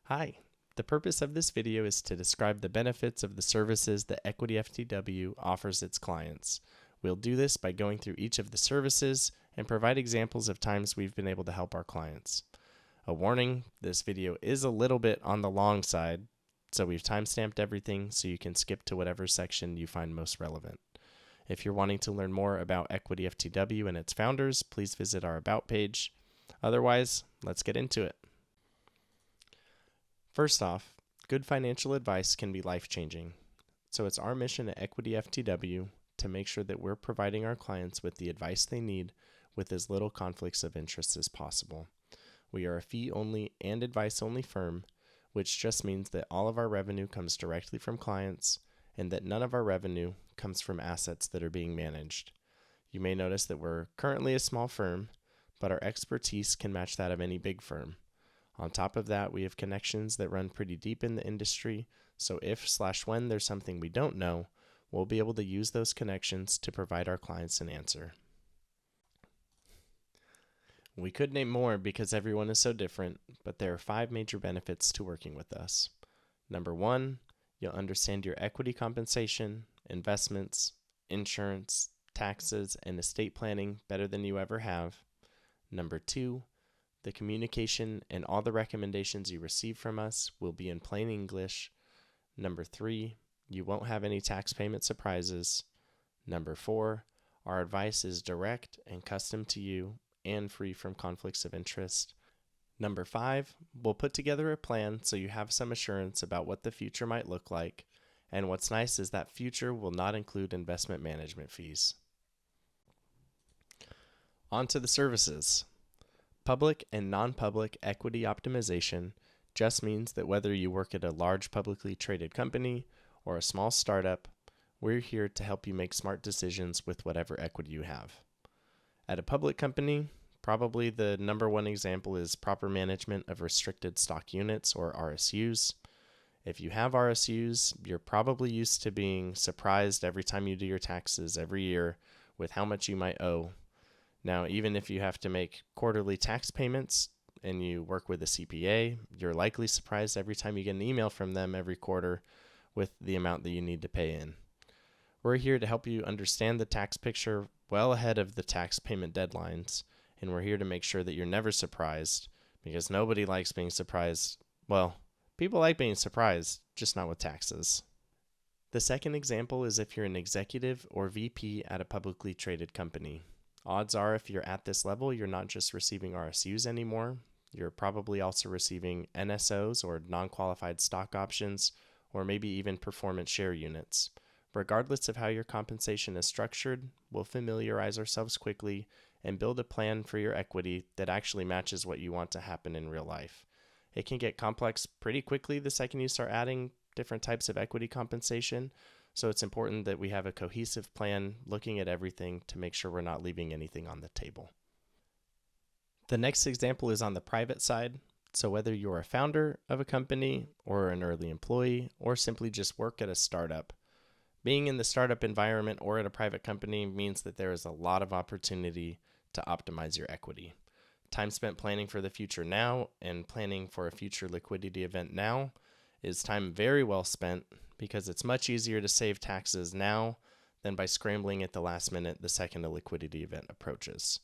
Hi, the purpose of this video is to describe the benefits of the services that EquityFTW offers its clients. We'll do this by going through each of the services and provide examples of times we've been able to help our clients. A warning, this video is a little bit on the long side, so we've timestamped everything so you can skip to whatever section you find most relevant. If you're wanting to learn more about EquityFTW and its founders, please visit our About page. Otherwise, let's get into it. First off, good financial advice can be life-changing. So it's our mission at EquityFTW to make sure that we're providing our clients with the advice they need with as little conflicts of interest as possible. We are a fee-only and advice-only firm, which just means that all of our revenue comes directly from clients and that none of our revenue comes from assets that are being managed. You may notice that we're currently a small firm, but our expertise can match that of any big firm. On top of that, we have connections that run pretty deep in the industry, so if/when there's something we don't know, we'll be able to use those connections to provide our clients an answer. We could name more because everyone is so different, but there are 5 major benefits to working with us. Number 1, you'll understand your equity compensation, investments, insurance, taxes, and estate planning better than you ever have. Number 2, the communication and all the recommendations you receive from us will be in plain English. Number 3, you won't have any tax payment surprises. Number 4, our advice is direct and custom to you and free from conflicts of interest. Number 5, we'll put together a plan so you have some assurance about what the future might look like. And what's nice is that future will not include investment management fees. On to the services. Public and non-public equity optimization just means that whether you work at a large publicly traded company or a small startup, we're here to help you make smart decisions with whatever equity you have. At a public company, probably the number one example is proper management of restricted stock units or RSUs. If you have RSUs, you're probably used to being surprised every time you do your taxes every year with how much you might owe. Now, even if you have to make quarterly tax payments and you work with a CPA, you're likely surprised every time you get an email from them every quarter with the amount that you need to pay in. We're here to help you understand the tax picture well ahead of the tax payment deadlines, and we're here to make sure that you're never surprised, because nobody likes being surprised. Well, people like being surprised, just not with taxes. The second example is if you're an executive or VP at a publicly traded company. Odds are if you're at this level, you're not just receiving RSUs anymore. You're probably also receiving NSOs or non-qualified stock options, or maybe even performance share units. Regardless of how your compensation is structured, we'll familiarize ourselves quickly and build a plan for your equity that actually matches what you want to happen in real life. It can get complex pretty quickly the second you start adding different types of equity compensation, so it's important that we have a cohesive plan looking at everything to make sure we're not leaving anything on the table. The next example is on the private side. So whether you're a founder of a company or an early employee or simply just work at a startup, being in the startup environment or at a private company means that there is a lot of opportunity to optimize your equity. Time spent planning for the future now and planning for a future liquidity event now is time very well spent, because it's much easier to save taxes now than by scrambling at the last minute the second a liquidity event approaches.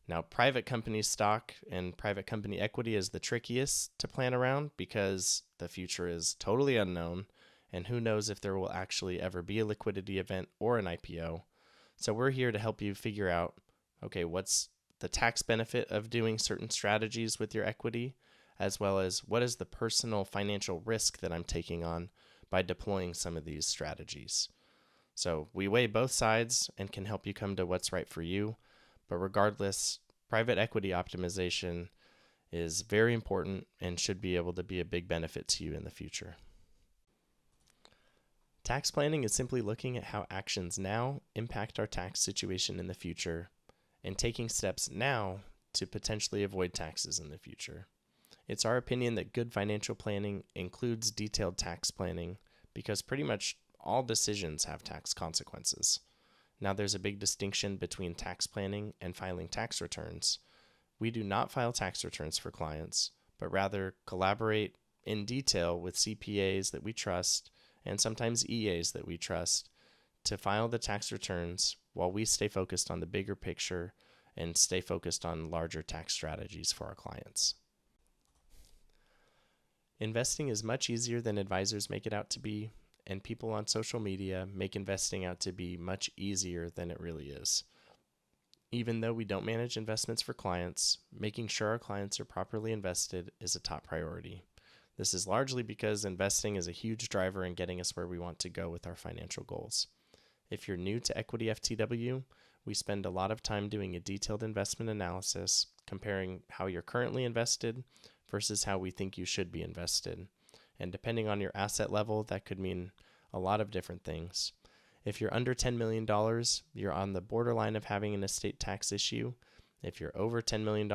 Now, private company stock and private company equity is the trickiest to plan around because the future is totally unknown, and who knows if there will actually ever be a liquidity event or an IPO. So we're here to help you figure out, okay, what's the tax benefit of doing certain strategies with your equity, as well as what is the personal financial risk that I'm taking on by deploying some of these strategies. So we weigh both sides and can help you come to what's right for you. But regardless, private equity optimization is very important and should be able to be a big benefit to you in the future. Tax planning is simply looking at how actions now impact our tax situation in the future and taking steps now to potentially avoid taxes in the future. It's our opinion that good financial planning includes detailed tax planning because pretty much all decisions have tax consequences. Now, there's a big distinction between tax planning and filing tax returns. We do not file tax returns for clients, but rather collaborate in detail with CPAs that we trust and sometimes EAs that we trust to file the tax returns while we stay focused on the bigger picture and stay focused on larger tax strategies for our clients. Investing is much easier than advisors make it out to be, and people on social media make investing out to be much easier than it really is. Even though we don't manage investments for clients, making sure our clients are properly invested is a top priority. This is largely because investing is a huge driver in getting us where we want to go with our financial goals. If you're new to EquityFTW, we spend a lot of time doing a detailed investment analysis, comparing how you're currently invested versus how we think you should be invested. And depending on your asset level, that could mean a lot of different things. If you're under $10 million, you're on the borderline of having an estate tax issue. If you're over $10 million,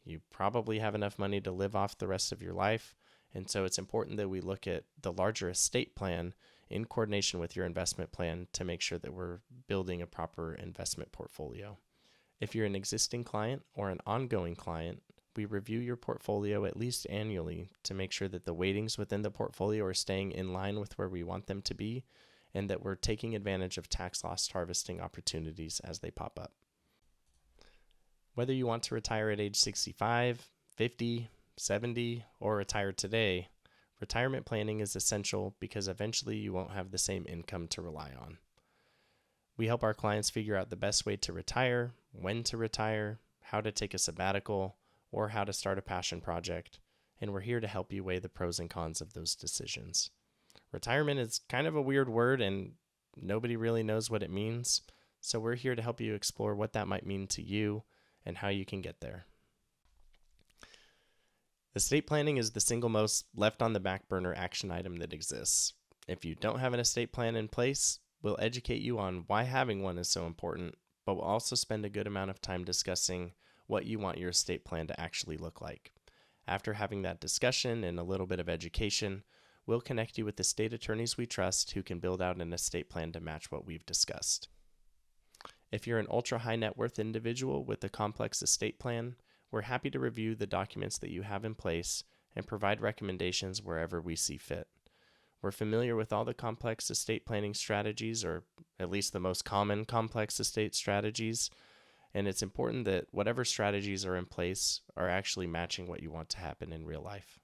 you probably have enough money to live off the rest of your life. And so it's important that we look at the larger estate plan in coordination with your investment plan to make sure that we're building a proper investment portfolio. If you're an existing client or an ongoing client, we review your portfolio at least annually to make sure that the weightings within the portfolio are staying in line with where we want them to be, and that we're taking advantage of tax loss harvesting opportunities as they pop up. Whether you want to retire at age 65, 50, 70, or retire today, retirement planning is essential because eventually you won't have the same income to rely on. We help our clients figure out the best way to retire, when to retire, how to take a sabbatical, or how to start a passion project, and we're here to help you weigh the pros and cons of those decisions. Retirement is kind of a weird word and nobody really knows what it means, so we're here to help you explore what that might mean to you and how you can get there. Estate planning is the single most left on the back burner action item that exists. If you don't have an estate plan in place, we'll educate you on why having one is so important, but we'll also spend a good amount of time discussing what you want your estate plan to actually look like. After having that discussion and a little bit of education, we'll connect you with the state attorneys we trust who can build out an estate plan to match what we've discussed. If you're an ultra high net worth individual with a complex estate plan, we're happy to review the documents that you have in place and provide recommendations wherever we see fit. We're familiar with all the complex estate planning strategies, or at least the most common complex estate strategies, and it's important that whatever strategies are in place are actually matching what you want to happen in real life.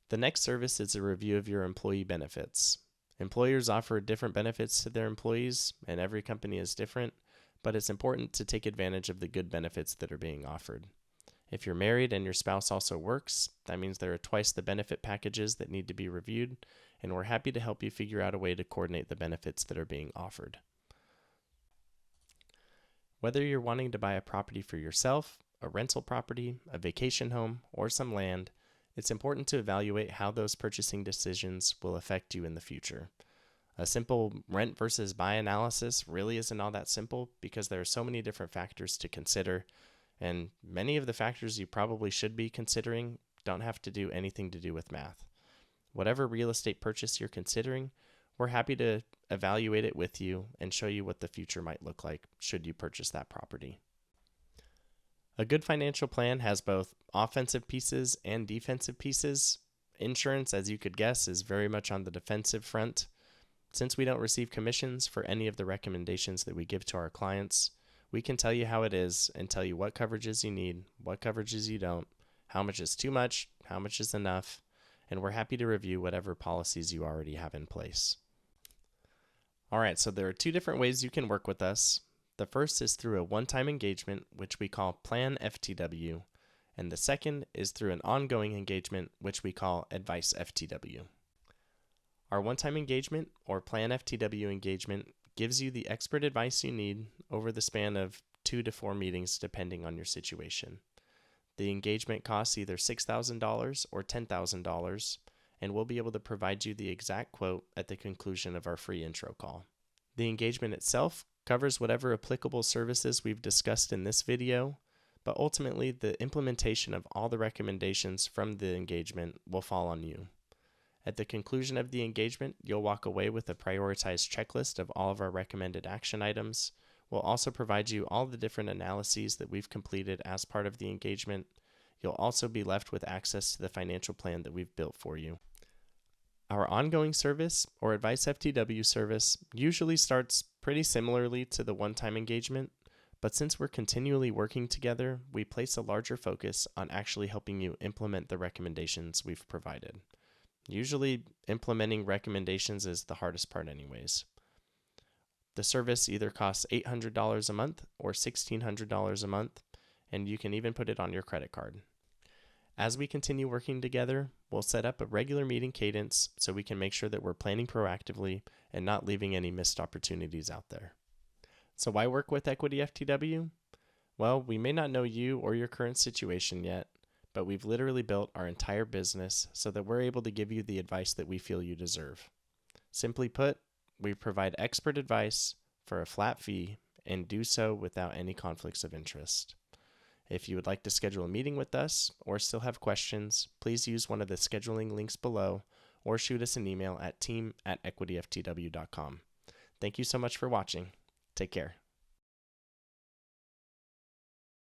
The next service is a review of your employee benefits. Employers offer different benefits to their employees, and every company is different, but it's important to take advantage of the good benefits that are being offered. If you're married and your spouse also works, that means there are twice the benefit packages that need to be reviewed, and we're happy to help you figure out a way to coordinate the benefits that are being offered. Whether you're wanting to buy a property for yourself, a rental property, a vacation home, or some land, it's important to evaluate how those purchasing decisions will affect you in the future. A simple rent versus buy analysis really isn't all that simple because there are so many different factors to consider, and many of the factors you probably should be considering don't have to do anything to do with math. Whatever real estate purchase you're considering, we're happy to evaluate it with you and show you what the future might look like should you purchase that property. A good financial plan has both offensive pieces and defensive pieces. Insurance, as you could guess, is very much on the defensive front. Since we don't receive commissions for any of the recommendations that we give to our clients, we can tell you how it is and tell you what coverages you need, what coverages you don't, how much is too much, how much is enough, and we're happy to review whatever policies you already have in place. All right, so there are two different ways you can work with us. The first is through a one-time engagement, which we call PlanFTW, and the second is through an ongoing engagement, which we call AdviceFTW. Our one-time engagement, or PlanFTW engagement, gives you the expert advice you need over the span of 2 to 4 meetings, depending on your situation. The engagement costs either $6,000 or $10,000, and we'll be able to provide you the exact quote at the conclusion of our free intro call. The engagement itself covers whatever applicable services we've discussed in this video, but ultimately the implementation of all the recommendations from the engagement will fall on you. At the conclusion of the engagement, you'll walk away with a prioritized checklist of all of our recommended action items. We'll also provide you all the different analyses that we've completed as part of the engagement. You'll also be left with access to the financial plan that we've built for you. Our ongoing service, or AdviceFTW service, usually starts pretty similarly to the one-time engagement, but since we're continually working together, we place a larger focus on actually helping you implement the recommendations we've provided. Usually, implementing recommendations is the hardest part anyways. The service either costs $800 a month or $1,600 a month, and you can even put it on your credit card. As we continue working together, we'll set up a regular meeting cadence so we can make sure that we're planning proactively and not leaving any missed opportunities out there. So why work with EquityFTW? Well, we may not know you or your current situation yet, but we've literally built our entire business so that we're able to give you the advice that we feel you deserve. Simply put, we provide expert advice for a flat fee and do so without any conflicts of interest. If you would like to schedule a meeting with us or still have questions, please use one of the scheduling links below or shoot us an email at team@equityftw.com. Thank you so much for watching. Take care.